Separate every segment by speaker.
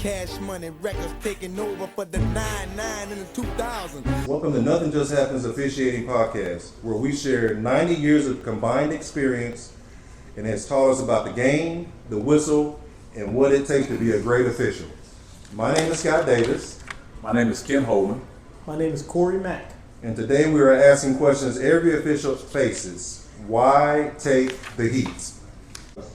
Speaker 1: Cash Money Records taking over for the 99 in the 2000s.
Speaker 2: Welcome to Nothing Just Happens Officiating Podcast, where we share 90 years of combined experience and has taught us about the game, the whistle, and what it takes to be a great official. My name is Scott Davis.
Speaker 3: My name is Ken Holdman.
Speaker 4: My name is Corry Mack.
Speaker 2: And today we are asking questions every official faces. Why take the heat?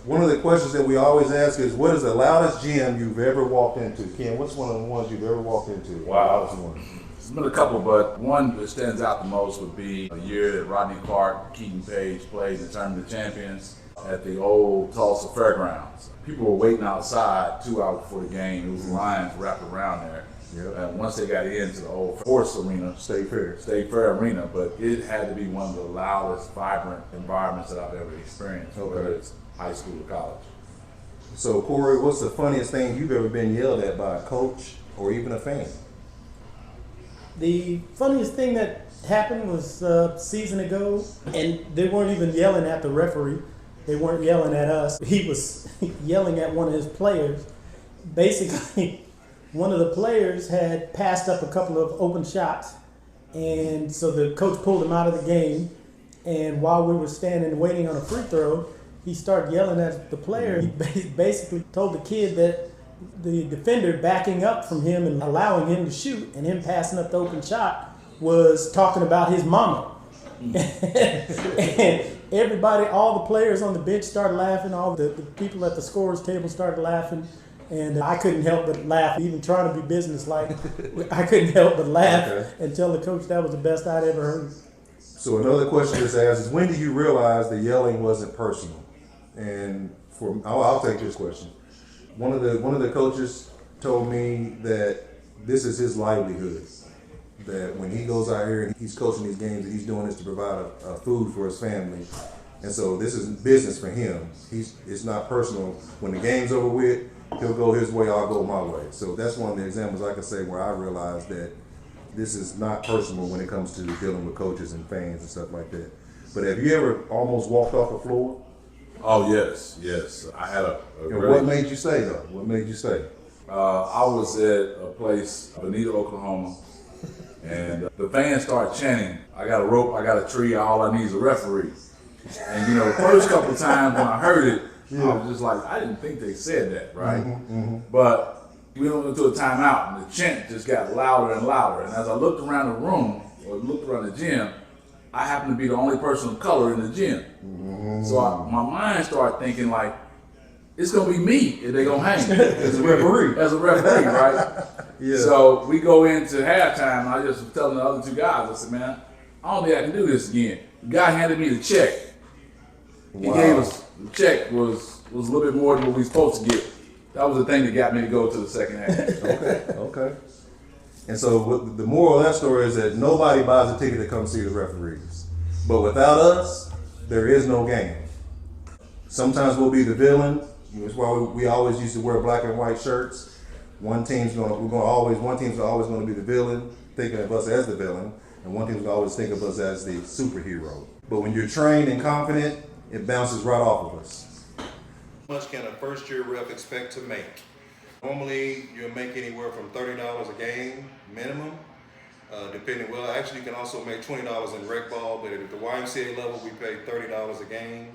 Speaker 2: One of the questions that we always ask is, what is the loudest gym you've ever walked into? Ken, what's one of the ones you've ever walked into?
Speaker 3: Wow. There's been a couple, but one that stands out the most would be a year that Rodney Clark, Keaton Page played in the Tournament of Champions at the old Tulsa Fairgrounds. People were waiting outside 2 hours before the game. There was lines wrapped around there.
Speaker 2: Yep.
Speaker 3: And once they got into the old Forest Arena, State Fair Arena, but it had to be one of the loudest, vibrant environments that I've ever experienced, whether it's high school or college.
Speaker 2: So, Corey, what's the funniest thing you've ever been yelled at by a coach or even a fan?
Speaker 4: The funniest thing that happened was a season ago, and they weren't even yelling at the referee. They weren't yelling at us. He was yelling at one of his players. Basically, one of the players had passed up a couple of open shots, and so the coach pulled him out of the game. And while we were standing waiting on a free throw, he started yelling at the player. He basically told the kid that the defender backing up from him and allowing him to shoot and him passing up the open shot was talking about his mama. And everybody, all the players on the bench started laughing. All the people at the scorer's table started laughing. And I couldn't help but laugh, even trying to be businesslike. I couldn't help but laugh and tell the coach that was the best I'd ever heard.
Speaker 2: So another question that's asked is, when did you realize the yelling wasn't personal? And I'll take this question. One of the coaches told me that this is his livelihood. That when he goes out here and he's coaching these games, that he's doing this to provide a food for his family. And so this is business for him. It's not personal. When the game's over with, he'll go his way, I'll go my way. So that's one of the examples I can say where I realized that this is not personal when it comes to dealing with coaches and fans and stuff like that. But have you ever almost walked off the floor?
Speaker 3: Oh, yes. I had a
Speaker 2: And what made you say that? What made you say?
Speaker 3: I was at a place, Bonita, Oklahoma, and the fans started chanting, I got a rope, I got a tree, all I need is a referee. And the first couple of times when I heard it, I was just like, I didn't think they said that, right? But we went into a timeout, and the chant just got louder and louder. And as I looked around the room, or looked around the gym, I happened to be the only person of color in the gym. So my mind started thinking like, it's gonna be me if they gonna hang me
Speaker 2: As a referee.
Speaker 3: As a referee, right?
Speaker 2: Yeah.
Speaker 3: So we go into halftime, and I just was telling the other two guys, I said, man, I don't think I can do this again. The guy handed me the check. He gave us, the check was a little bit more than what we were supposed to get. That was the thing that got me to go to the second half.
Speaker 2: Okay. And so the moral of that story is that nobody buys a ticket to come see the referees. But without us, there is no game. Sometimes we'll be the villain. That's why we always used to wear black and white shirts. One team's always going to be the villain, thinking of us as the villain, and one team's always think of us as the superhero. But when you're trained and confident, it bounces right off of us. How much can a first-year ref expect to make? Normally, you'll make anywhere from $30 a game minimum, depending. Well, actually, you can also make $20 in rec ball, but at the YMCA level, we pay $30 a game,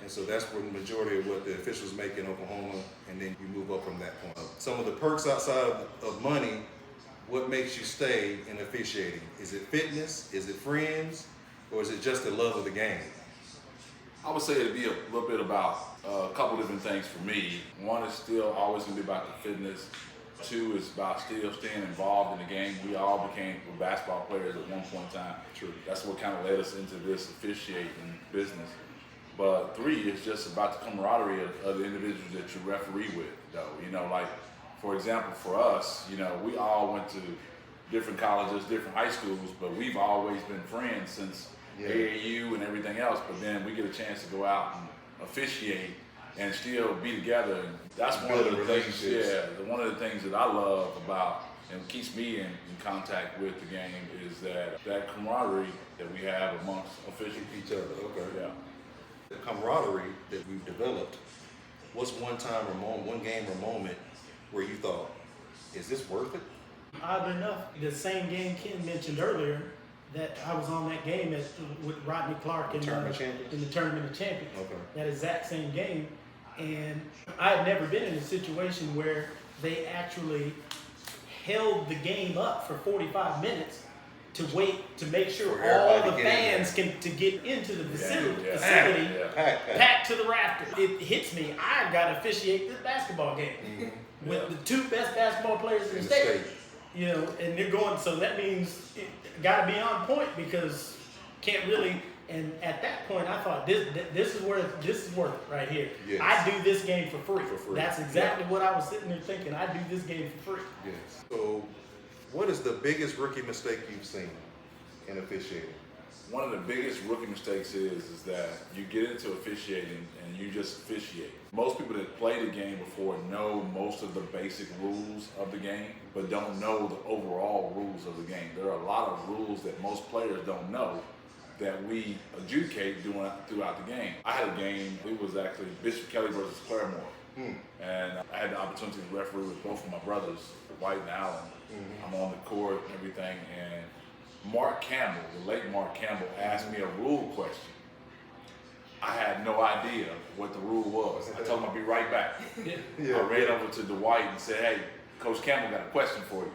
Speaker 2: and so that's where the majority of what the officials make in Oklahoma, and then you move up from that point. Some of the perks outside of money, what makes you stay in officiating? Is it fitness? Is it friends? Or is it just the love of the game?
Speaker 3: I would say it'd be a little bit about a couple different things for me. One is still always going to be about the fitness. Two is about still staying involved in the game. We all became basketball players at one point in time. True. That's what kind of led us into this officiating business. But three is just about the camaraderie of the individuals that you referee with, though. Like, for example, for us, we all went to different colleges, different high schools, but we've always been friends since AAU and everything else. But then we get a chance to go out and officiate and still be together. And that's one of the things. Yeah, one of the things that I love about and keeps me in contact with the game is that camaraderie that we have amongst officials.
Speaker 2: Each other. Okay.
Speaker 3: Yeah.
Speaker 2: The camaraderie that we've developed. What's one time or one game or moment where you thought,
Speaker 5: Is this worth it?
Speaker 4: Oddly enough, the same game Ken mentioned earlier, that I was on that game with Rodney Clark in the Tournament of Champions.
Speaker 5: Okay.
Speaker 4: That exact same game. And I had never been in a situation where they actually held the game up for 45 minutes to wait to make sure all the fans can to get into the facility packed to the rafters. It hits me. I got to officiate this basketball game with the two best basketball players in the state. You know, and they're going. So that means it got to be on point because can't really. And at that point, I thought this is worth it right here.
Speaker 5: Yes.
Speaker 4: I do this game for free. That's exactly
Speaker 5: Yeah.
Speaker 4: what I was sitting there thinking. I do this game for free.
Speaker 5: Yes. So, what is the biggest rookie mistake you've seen in officiating?
Speaker 3: One of the biggest rookie mistakes is that you get into officiating and you just officiate. Most people that play the game before know most of the basic rules of the game, but don't know the overall rules of the game. There are a lot of rules that most players don't know that we adjudicate throughout the game. I had a game, it was actually Bishop Kelly versus Claremore. And I had the opportunity to referee with both of my brothers, White and Allen. I'm on the court and everything, and Mark Campbell, the late Mark Campbell, asked me a rule question. I had no idea what the rule was. I told him I'd be right back. I ran over to Dwight and said, hey, Coach Campbell got a question for you.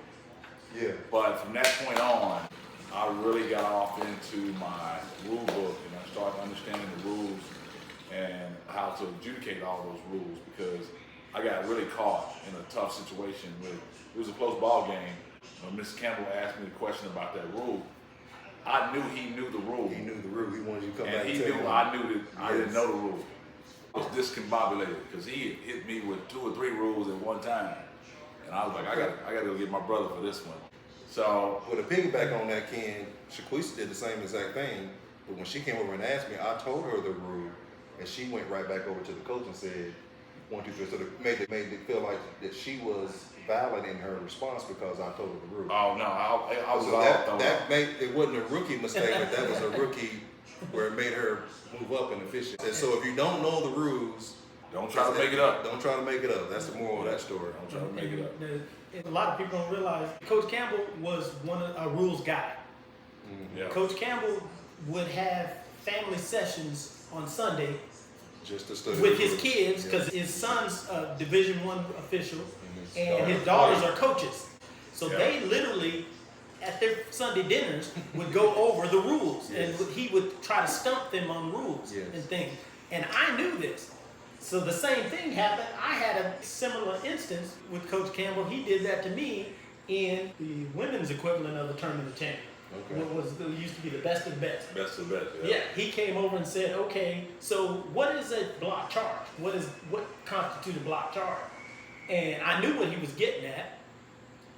Speaker 5: Yeah.
Speaker 3: But from that point on, I really got off into my rule book and I started understanding the rules and how to adjudicate all those rules because I got really caught in a tough situation. It was a close ball game. When Mr. Campbell asked me the question about that rule, I knew he knew the rule.
Speaker 5: He knew the rule. He wanted you to come back
Speaker 3: And
Speaker 5: and
Speaker 3: he
Speaker 5: tell
Speaker 3: knew
Speaker 5: you.
Speaker 3: I knew that I didn't know the rule. I was discombobulated because he had hit me with 2 or 3 rules at one time. And I was like, I gotta go get my brother for this one. So,
Speaker 5: Well, to piggyback on that, Ken, Shaquisa did the same exact thing, but when she came over and asked me, I told her the rule, and she went right back over to the coach and said, 1, 2, 3. So it made it feel like that she was valid in her response because I told her the rule.
Speaker 3: oh no, I was
Speaker 5: So
Speaker 3: all
Speaker 5: that
Speaker 3: thrown off.
Speaker 5: made it wasn't a rookie mistake, but that was a rookie where it made her move up in efficiency. And so if you don't know the rules,
Speaker 3: Don't try to make it up.
Speaker 5: Don't try to make it up. That's the moral of that story.
Speaker 3: Don't try to make it up.
Speaker 4: And a lot of people don't realize Coach Campbell was a rules guy.
Speaker 3: Yeah.
Speaker 4: Coach Campbell would have family sessions on Sunday
Speaker 5: Just to study
Speaker 4: with
Speaker 5: the
Speaker 4: his
Speaker 5: rules.
Speaker 4: kids
Speaker 5: Yeah.
Speaker 4: because his son's a Division I official
Speaker 5: his
Speaker 4: and his daughters are coaches. So
Speaker 3: Yeah.
Speaker 4: they literally at their Sunday dinners would go over the rules and he would try to stump them on rules
Speaker 5: Yes.
Speaker 4: and things. And I knew this. So the same thing happened. I had a similar instance with Coach Campbell. He did that to me in the women's equivalent of the Tournament of Champions.
Speaker 5: Okay.
Speaker 4: It used to be the best of the best.
Speaker 3: Best of the best.
Speaker 4: Yeah, he came over and said, okay, so what is a block charge? What constitutes a block charge? And I knew what he was getting at.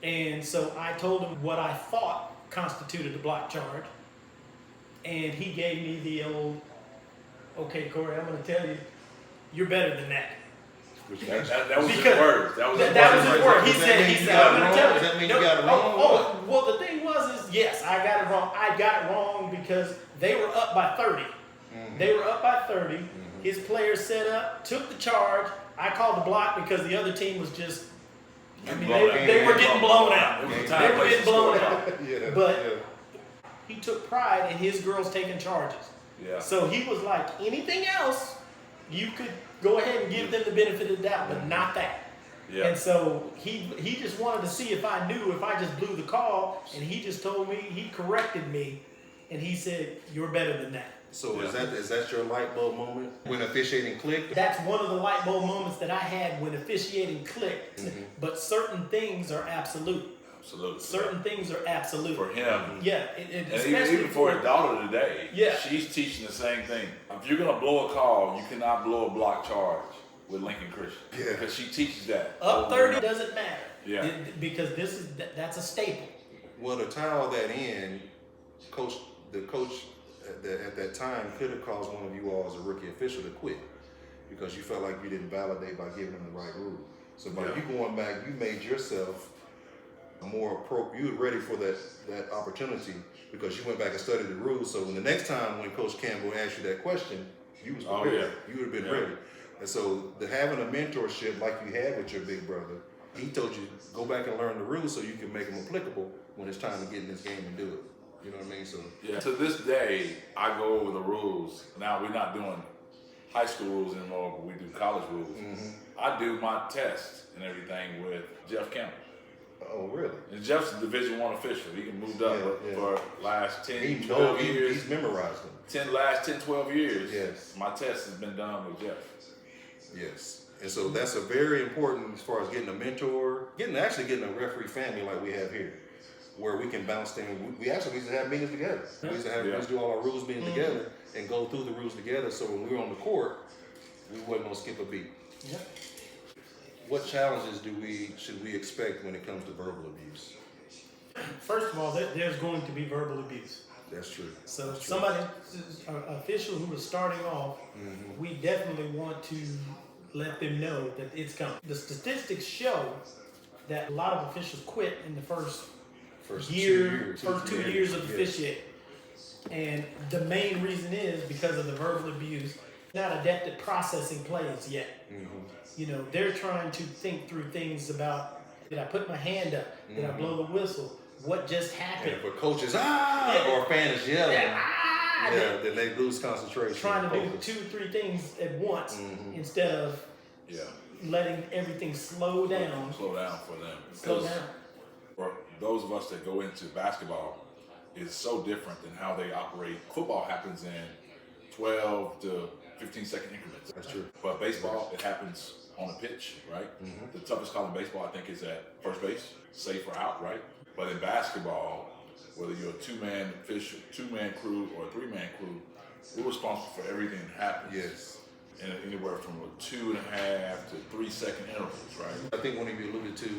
Speaker 4: And so I told him what I thought constituted a block charge. And he gave me the old, okay, Corey, I'm going to tell you, you're better than that.
Speaker 3: That was his
Speaker 4: Because
Speaker 3: words. That was his
Speaker 4: That was
Speaker 3: words.
Speaker 4: his word. He
Speaker 5: Does that
Speaker 4: said,
Speaker 5: mean
Speaker 4: he
Speaker 5: you
Speaker 4: said,
Speaker 5: got
Speaker 4: I'm
Speaker 5: it
Speaker 4: going to
Speaker 5: wrong?
Speaker 4: tell you.
Speaker 5: Does that mean you got it wrong?
Speaker 4: Well, the thing was, yes, I got it wrong. I got it wrong because they were up by 30. They were up by 30. His players set up, took the charge. I called the block because the other team was just, I mean, they were getting blown out.
Speaker 3: It was a
Speaker 4: They
Speaker 3: time,
Speaker 4: were
Speaker 3: place,
Speaker 4: getting
Speaker 3: and
Speaker 4: blown
Speaker 3: score.
Speaker 4: out.
Speaker 5: Yeah.
Speaker 4: But
Speaker 5: yeah.
Speaker 4: he took pride in his girls taking charges.
Speaker 3: Yeah.
Speaker 4: So he was like, anything else, you could go ahead and give them the benefit of the doubt, but not that.
Speaker 3: Yeah.
Speaker 4: And so he just wanted to see if I knew if I just blew the call, and he just told me, he corrected me, and he said, you're better than that.
Speaker 5: So is that your light bulb moment when officiating clicked?
Speaker 4: That's one of the light bulb moments that I had when officiating clicked, but certain things are absolute.
Speaker 3: Absolutely.
Speaker 4: Certain things are absolute.
Speaker 3: For him.
Speaker 4: Yeah,
Speaker 3: And
Speaker 4: especially
Speaker 3: even for his daughter today,
Speaker 4: Yeah.
Speaker 3: she's teaching the same thing. If you're gonna blow a call, you cannot blow a block charge with Lincoln Christian.
Speaker 5: Yeah.
Speaker 3: Because she teaches that.
Speaker 4: Up
Speaker 3: over and
Speaker 4: 30
Speaker 3: over.
Speaker 4: doesn't matter.
Speaker 3: Yeah.
Speaker 4: Because that's a staple.
Speaker 5: Well, to tie all that in, the coach at that time could have caused one of you all as a rookie official to quit because you felt like you didn't validate by giving them the right rule. So by you going back, you made yourself more appropriate. You were ready for that opportunity because you went back and studied the rules. So when the next time when Coach Campbell asked you that question, you was prepared. You would have been ready. And so having a mentorship like you had with your big brother He told you, go back and learn the rules so you can make them applicable when it's time to get in this game and do it. You know what I mean? So
Speaker 3: Yeah. To this day, I go over the rules. Now, we're not doing high school rules anymore, but we do college rules. I do my tests and everything with Jeff Campbell.
Speaker 5: oh, really?
Speaker 3: And Jeff's a Division I official. He can moved up for last 10,
Speaker 5: He
Speaker 3: 12 years.
Speaker 5: He's memorized them.
Speaker 3: Last 10, 12 years.
Speaker 5: Yes.
Speaker 3: My test has been done with Jeff.
Speaker 5: Yes. And so that's a very important as far as getting a mentor, actually getting a referee family like we have here, where we can bounce things. We used to have meetings together. We used to do all our rules meetings together and go through the rules together. So when we were on the court, we wasn't gonna skip a beat.
Speaker 4: Yeah.
Speaker 5: What challenges should we expect when it comes to verbal abuse?
Speaker 4: First of all, there's going to be verbal abuse.
Speaker 5: That's true.
Speaker 4: So
Speaker 5: That's true.
Speaker 4: somebody, an official who is starting off, we definitely want to let them know that it's coming. The statistics show that a lot of officials quit in the first two years of officiating. And the main reason is because of the verbal abuse. Not adept at processing plays yet. You know, they're trying to think through things about, did I put my hand up? Did I blow the whistle? What just happened?
Speaker 5: And if a coach is or a fan is yelling, then they lose concentration.
Speaker 4: Trying to do 2 or 3 things at once instead of letting everything slow down.
Speaker 3: Slow down for them.
Speaker 4: Slow
Speaker 3: Because
Speaker 4: down.
Speaker 3: For those of us that go into basketball, it's so different than how they operate. Football happens in 12 to 15-second increments.
Speaker 5: That's true.
Speaker 3: But baseball, it happens on the pitch, right? The toughest call in baseball, I think, is at first base, safe or out, right? But in basketball, whether you're a 2-man official, 2-man crew, or a 3-man crew, we're responsible for everything that happens.
Speaker 5: Yes.
Speaker 3: And anywhere from 2.5 to 3-second intervals, right?
Speaker 5: I think when you alluded to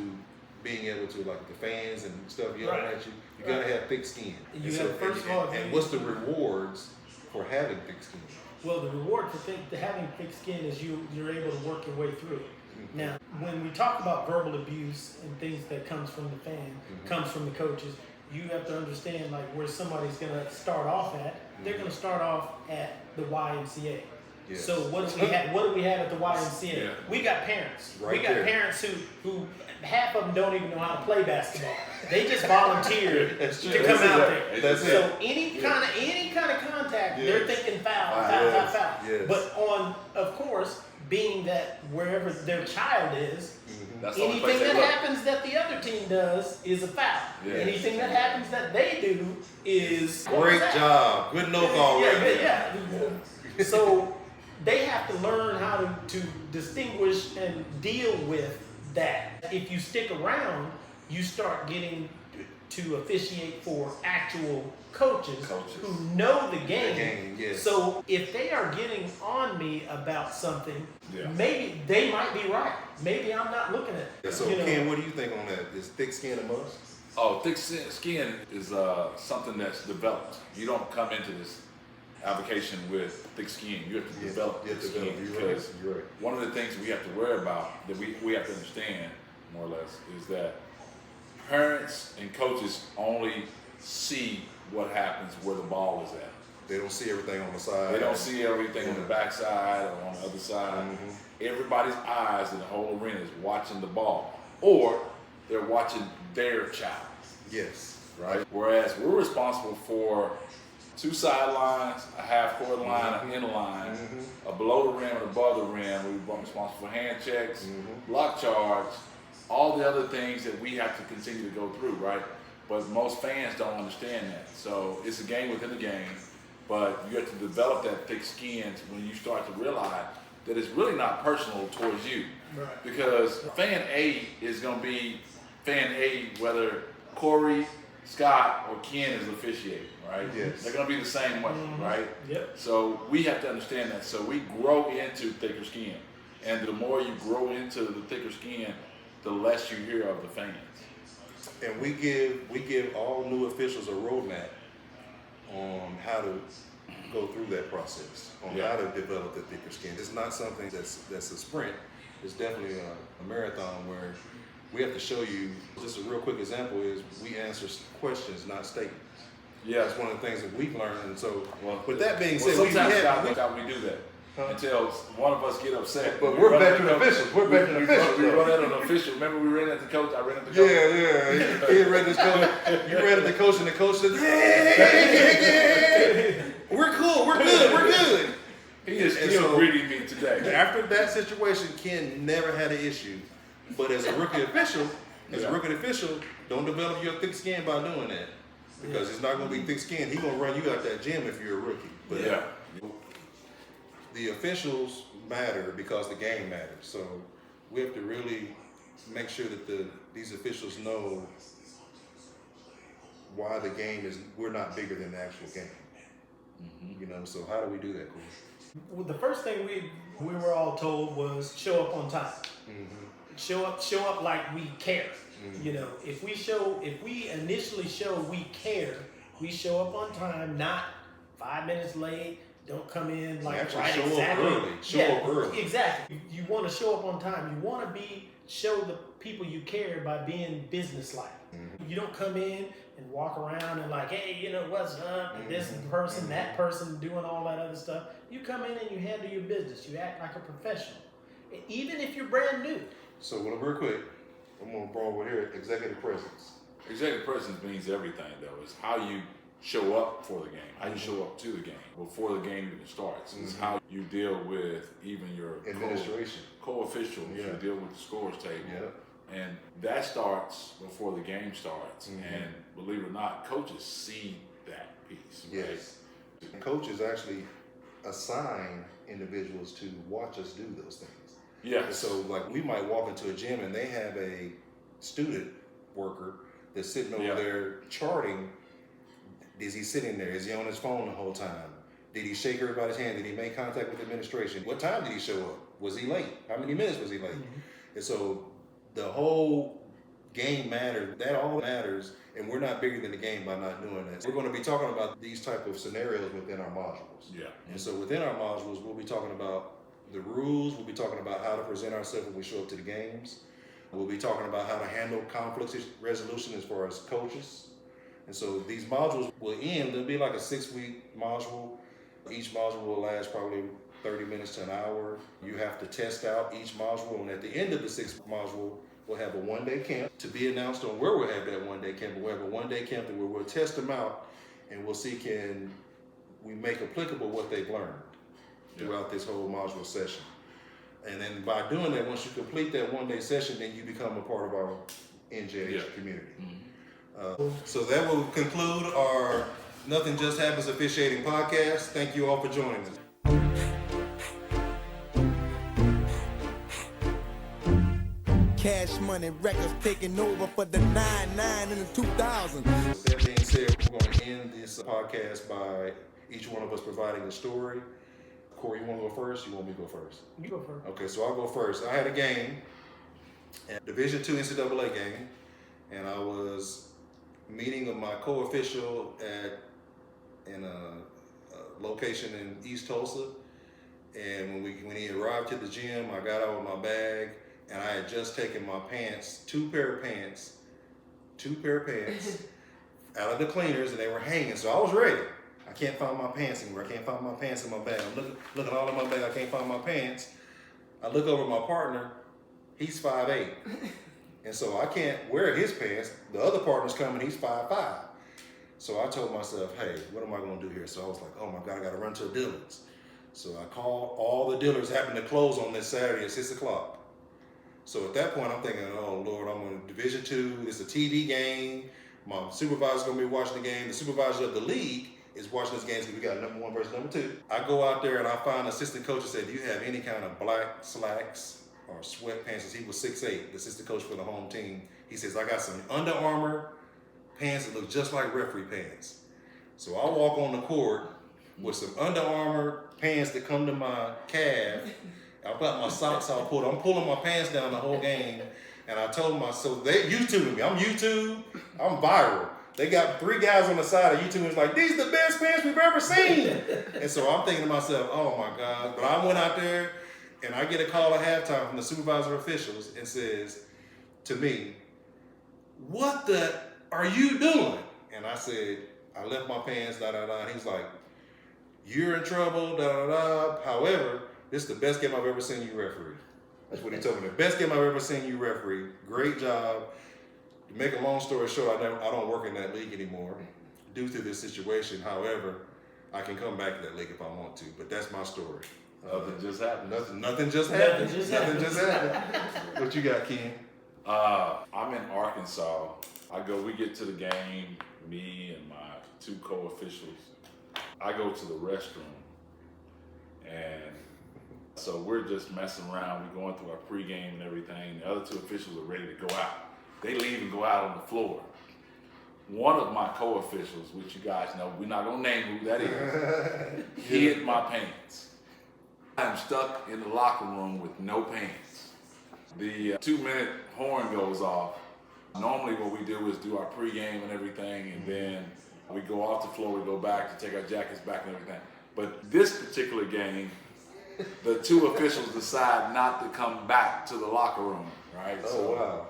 Speaker 5: being able to, like the fans and stuff yelling
Speaker 4: Right.
Speaker 5: at you, you gotta have thick skin.
Speaker 4: You
Speaker 5: And
Speaker 4: have- first of all,
Speaker 5: and what's the rewards for having thick skin?
Speaker 4: Well, the reward for having thick skin is you're able to work your way through it. Now, when we talk about verbal abuse and things that comes from the fan, comes from the coaches, you have to understand like where somebody's going to start off at. They're going to start off at the YMCA.
Speaker 5: Yes.
Speaker 4: So what do we have? What do we have at the YMCA?
Speaker 3: Yeah.
Speaker 4: We got parents.
Speaker 5: Right
Speaker 4: we got
Speaker 5: there.
Speaker 4: parents who half of them don't even know how to play basketball. They just volunteered
Speaker 5: That's true.
Speaker 4: to come
Speaker 5: That's
Speaker 4: out
Speaker 5: it.
Speaker 4: there.
Speaker 5: That's
Speaker 4: So
Speaker 5: it.
Speaker 4: any kind of contact,
Speaker 5: Yes.
Speaker 4: they're thinking foul.
Speaker 5: Yes.
Speaker 4: But of course, being that wherever their child is,
Speaker 3: That's the only place
Speaker 4: anything
Speaker 3: they
Speaker 4: that
Speaker 3: look.
Speaker 4: happens that the other team does is a foul.
Speaker 3: Yeah.
Speaker 4: Anything that happens that they do is
Speaker 5: Great job. Good no call right there.
Speaker 4: yeah. So they have to learn how to distinguish and deal with that. If you stick around, you start getting to officiate for actual coaches who know the game.
Speaker 5: Yes.
Speaker 4: So if they are getting on me about something,
Speaker 3: Yeah.
Speaker 4: maybe they might be right. Maybe I'm not looking at it.
Speaker 5: So
Speaker 4: You know,
Speaker 5: Ken, what do you think on that? Is thick skin a must?
Speaker 3: Oh, thick skin is something that's developed. You don't come into this application with thick skin. You have to develop thick skin because
Speaker 5: You're right.
Speaker 3: one of the things we have to worry about, that we have to understand, more or less, is that parents and coaches only see what happens where the ball is at.
Speaker 5: They don't see everything on the side.
Speaker 3: They don't see everything on the backside or on the other side. Everybody's eyes in the whole arena is watching the ball, or they're watching their child,
Speaker 5: Yes.
Speaker 3: right? Whereas we're responsible for 2 sidelines, a half-court line, an end line, a below the rim and above the rim. We're responsible for hand checks, block charge, all the other things that we have to continue to go through, right? But most fans don't understand that. So it's a game within a game, but you have to develop that thick skin when you start to realize that it's really not personal towards you.
Speaker 4: Right.
Speaker 3: Because fan A is going to be fan A whether Corey, Scott, or Ken is officiating, right?
Speaker 5: Yes.
Speaker 3: They're going to be the same way, right?
Speaker 4: Yep.
Speaker 3: So we have to understand that. So we grow into thicker skin. And the more you grow into the thicker skin, the less you hear of the fans.
Speaker 5: And we give all new officials a roadmap on how to go through that process, on how to develop the thicker skin. It's not something that's a sprint. It's definitely a marathon where we have to show you. Just a real quick example is we answer questions, not statements.
Speaker 3: Yeah.
Speaker 5: That's one of the things that we've learned. And so, with that being said,
Speaker 3: sometimes we do that. until one of us get upset.
Speaker 5: But we're veteran officials. We're veteran officials.
Speaker 3: We run at an official. Remember we ran at the coach? I ran at the coach.
Speaker 5: Yeah. He ran at the coach. You ran at the coach, and the coach said, "Yeah, we're cool. We're good."
Speaker 3: He is still greeting me today.
Speaker 5: After that situation, Ken never had an issue. But as a rookie official, don't develop your thick skin by doing that. Because it's not going to be thick skin. He's going to run you out that gym if you're a rookie. But the officials matter because the game matters. So we have to really make sure that these officials know why the game is, we're not bigger than the actual game. You know, so how do we do that, Corey?
Speaker 4: Well, the first thing we were all told was show up on time. Show up like we care. You know, if we initially show we care, we show up on time, not 5 minutes late. Don't come in like right
Speaker 5: show
Speaker 4: exactly.
Speaker 5: Up early. Show up early.
Speaker 4: Exactly. You want to show up on time. You want to show the people you care by being businesslike. You don't come in and walk around and like, hey, you know what's up? And this person, that person, doing all that other stuff. You come in and you handle your business. You act like a professional, even if you're brand new.
Speaker 5: So, real quick, I'm gonna borrow over here. Executive presence.
Speaker 3: Executive presence means everything, though. It's how you show up for the game, how you show up to the game before the game even starts. It's how you deal with even your
Speaker 5: administration,
Speaker 3: co-officials. You deal with the scores table, and that starts before the game starts. And believe it or not, coaches see that piece. Right?
Speaker 5: Yes, coaches actually assign individuals to watch us do those things.
Speaker 3: Yeah.
Speaker 5: So like we might walk into a gym and they have a student worker that's sitting over there charting. Is he sitting there? Is he on his phone the whole time? Did he shake everybody's hand? Did he make contact with the administration? What time did he show up? Was he late? How many minutes was he late? And so the whole game matters. That all matters, and we're not bigger than the game by not doing that. We're going to be talking about these type of scenarios within our modules. Yeah. And so within our modules, we'll be talking about the rules. We'll be talking about how to present ourselves when we show up to the games. We'll be talking about how to handle conflict resolution as far as coaches. And so these modules will end. There'll be like a 6-week module. Each module will last probably 30 minutes to an hour. You have to test out each module, and at the end of the 6th module, we'll have a one-day camp to be announced on where we'll have that one-day camp. We'll have a one-day camp where we'll test them out, and we'll see can we make applicable what they've learned throughout this whole module session. And then by doing that, once you complete that one-day session, then you become a part of our NJH community. So that will conclude our Nothing Just Happens Officiating podcast. Thank you all for joining us.
Speaker 1: Cash Money Records taking over for the 99 in the 2000s.
Speaker 5: That being said, we're going to end this podcast by each one of us providing a story. Corey, you want to go first? You want me to go first?
Speaker 4: You go first.
Speaker 5: Okay, so I'll go first. I had a game, a Division II NCAA game, and I was meeting with my co-official in a location in East Tulsa. And when he arrived to the gym, I got out with my bag, and I had just taken my pants, two pair of pants out of the cleaners, and they were hanging. So I was ready. I can't find my pants anywhere. I can't find my pants in my bag. I'm looking all in my bag. I can't find my pants. I look over at my partner. He's 5'8". And so I can't wear his pants. The other partner's coming. He's 5'5". So I told myself, hey, what am I going to do here? So I was like, oh my God, I got to run to a Dillard's. So I called. All the Dillard's happened to close on this Saturday at 6 o'clock. So at that point, I'm thinking, oh Lord, I'm in Division II. It's a TV game. My supervisor's going to be watching the game. The supervisor of the league is watching this game because we got number 1 versus number 2. I go out there and I find an assistant coach and say, do you have any kind of black slacks or sweatpants? He was 6'8", the assistant coach for the home team. He says, I got some Under Armour pants that look just like referee pants. So I walk on the court with some Under Armour pants that come to my calf. I've got my socks all pulled. I'm pulling my pants down the whole game. And I told myself, they YouTubing me. I'm YouTube. I'm viral. They got 3 guys on the side of YouTube. It's like, these are the best pants we've ever seen. And so I'm thinking to myself, oh my God. But I went out there and I get a call at halftime from the supervisor officials and says to me, what the are you doing? And I said, I left my pants, And he was like, you're in trouble, da da da. However, this is the best game I've ever seen you referee. That's what he told me. The best game I've ever seen you referee. Great job. To make a long story short, I don't work in that league anymore due to this situation. However, I can come back to that league if I want to. But that's my story.
Speaker 3: Nothing just happened.
Speaker 5: Nothing just happened.
Speaker 4: Nothing just
Speaker 5: Nothing just happened. What you got, Ken?
Speaker 3: I'm in Arkansas. We get to the game, me and my 2 co-officials. I go to the restroom, and so we're just messing around. We're going through our pregame and everything. The other 2 officials are ready to go out. They leave and go out on the floor. One of my co-officials, which you guys know, we're not gonna name who that is, hid my pants. I'm stuck in the locker room with no pants. The 2-minute horn goes off. Normally what we do is do our pregame and everything, and then we go off the floor, we go back to take our jackets back and everything. But this particular game, the 2 officials decide not to come back to the locker room, right?
Speaker 5: Oh, wow.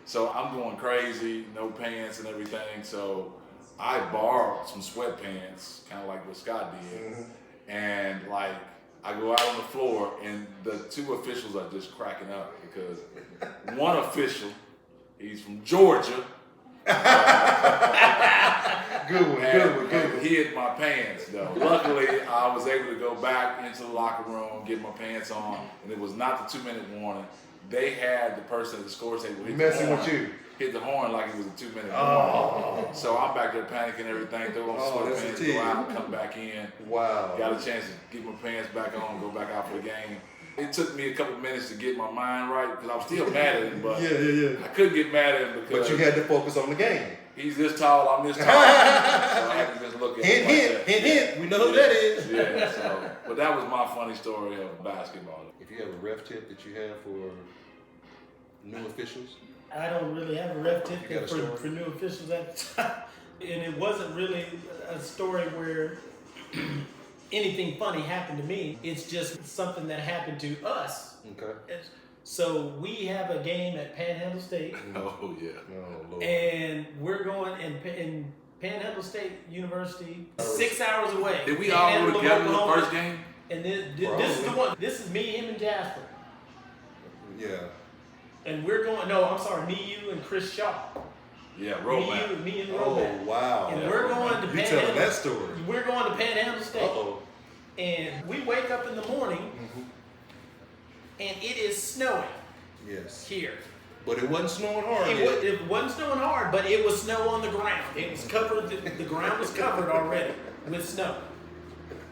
Speaker 3: So I'm going crazy, no pants and everything. So I borrowed some sweatpants, kind of like what Scott did. And like, I go out on the floor and the 2 officials are just cracking up because one official, he's from Georgia. Good. He hid my pants though. Luckily, I was able to go back into the locker room, get my pants on, and it was not the 2-minute warning. They had the person at the score table hit the horn like it was a 2-minute warning. So I'm back there panicking everything, throw on sweatpants, go out, come back in.
Speaker 5: Wow.
Speaker 3: Got a chance to get my pants back on, go back out for the game. It took me a couple minutes to get my mind right because I was still mad at him, but I couldn't get mad at him because
Speaker 5: But you had to focus on the game.
Speaker 3: he's this tall, I'm this tall. So I had to just look at him like that.
Speaker 5: Hint. We know who that is.
Speaker 3: Yeah, so, but that was my funny story of basketball.
Speaker 5: If you have a ref tip that you have for new officials,
Speaker 4: I don't really have a ref tip
Speaker 5: You got a story?
Speaker 4: for new officials at the time. And it wasn't really a story where anything funny happened to me. It's just something that happened to us.
Speaker 5: okay.
Speaker 4: So we have a game at Panhandle State.
Speaker 3: Oh yeah.
Speaker 5: Oh Lord.
Speaker 4: And we're going in Panhandle State University, 6 hours away.
Speaker 3: Did we all go
Speaker 4: Panhandle,
Speaker 3: together in the
Speaker 4: Oklahoma.
Speaker 3: first game?
Speaker 4: And this is the one. This is me, him, and Jasper.
Speaker 5: Yeah.
Speaker 4: And we're going. No, I'm sorry. Me, you, and Chris Shaw.
Speaker 3: Yeah, Rollback.
Speaker 4: Me and
Speaker 5: Oh
Speaker 4: Rollback.
Speaker 5: wow.
Speaker 4: And
Speaker 3: Yeah,
Speaker 4: we're going to
Speaker 5: You
Speaker 4: Panhandle.
Speaker 5: telling that story?
Speaker 4: We're going to Panhandle State.
Speaker 5: Uh-oh.
Speaker 4: And we wake up in the morning, and it is snowing
Speaker 5: Yes.
Speaker 4: here.
Speaker 5: But it wasn't snowing hard yet.
Speaker 4: It wasn't snowing hard, but it was snow on the ground. It was covered. The ground was covered already with snow.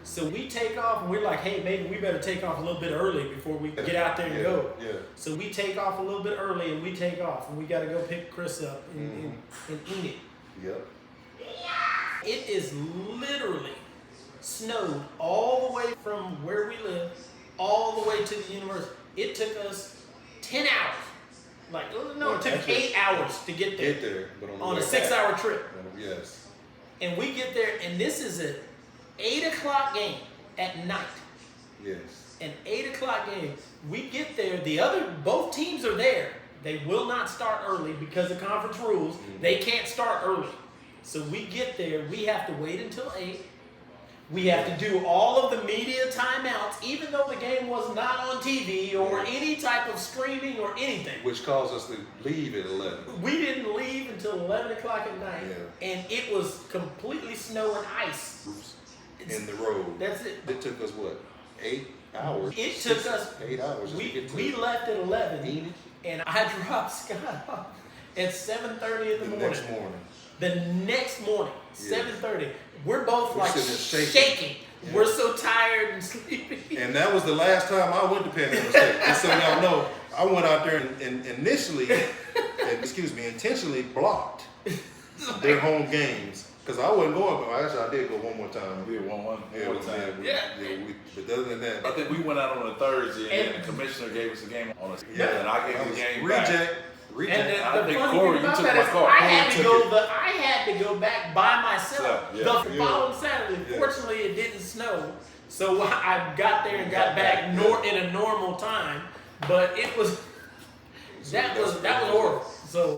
Speaker 4: So we take off, and we're like, hey, maybe we better take off a little bit early before we get out there and go.
Speaker 5: Yeah.
Speaker 4: So we take off a little bit early, and we take off, and we got to go pick Chris up in Enid.
Speaker 5: Yep.
Speaker 4: It is literally snowed all the way from where we live, all the way to the university. It took us 10 hours. It took 8 hours to get there.
Speaker 5: But
Speaker 4: On a 6-hour trip.
Speaker 5: Yes.
Speaker 4: And we get there, and this is an 8 o'clock game at night.
Speaker 5: Yes.
Speaker 4: An 8 o'clock game. We get there, both teams are there. They will not start early because of conference rules. They can't start early. So we get there, we have to wait until 8. We have to do all of the media timeouts, even though the game was not on TV or any type of streaming or anything.
Speaker 5: Which caused us to leave at 11.
Speaker 4: We didn't leave until 11 o'clock at night.
Speaker 5: Yeah.
Speaker 4: And it was completely snow and ice.
Speaker 5: In the road.
Speaker 4: That's it.
Speaker 5: It took us what? 8 hours?
Speaker 4: It took us,
Speaker 5: 8 hours just to get to
Speaker 4: we left at 11,
Speaker 5: Enid
Speaker 4: and I dropped Scott off at 7:30 in the morning.
Speaker 5: next morning.
Speaker 4: The next morning,
Speaker 5: Yeah.
Speaker 4: 7:30. We're both
Speaker 5: We're
Speaker 4: like
Speaker 5: sitting there
Speaker 4: shaking.
Speaker 5: shaking. Yeah.
Speaker 4: We're so tired and sleepy.
Speaker 5: And that was the last time I went to Panhandle State. Just so y'all know, I went out there and intentionally blocked their home games. Because I wasn't going, but actually I did go one more time.
Speaker 3: We did one more time.
Speaker 5: But other than that,
Speaker 3: I think we went out on a Thursday, and the commissioner gave us a game on a Saturday, and I gave
Speaker 5: I
Speaker 3: the
Speaker 5: was
Speaker 3: game back.
Speaker 5: reject.
Speaker 4: And
Speaker 3: I
Speaker 4: the
Speaker 3: think
Speaker 4: funny
Speaker 3: Corey,
Speaker 4: thing about
Speaker 3: you took
Speaker 4: that
Speaker 3: my
Speaker 4: is
Speaker 3: car.
Speaker 4: I
Speaker 3: Corey
Speaker 4: had to
Speaker 3: took
Speaker 4: go.
Speaker 3: it.
Speaker 4: I had to go back by myself
Speaker 3: Yeah.
Speaker 4: the
Speaker 5: Yeah.
Speaker 4: following Saturday.
Speaker 5: Yeah.
Speaker 4: Fortunately, it didn't snow, so I got there and got back in a normal time. But it was that was horrible. So.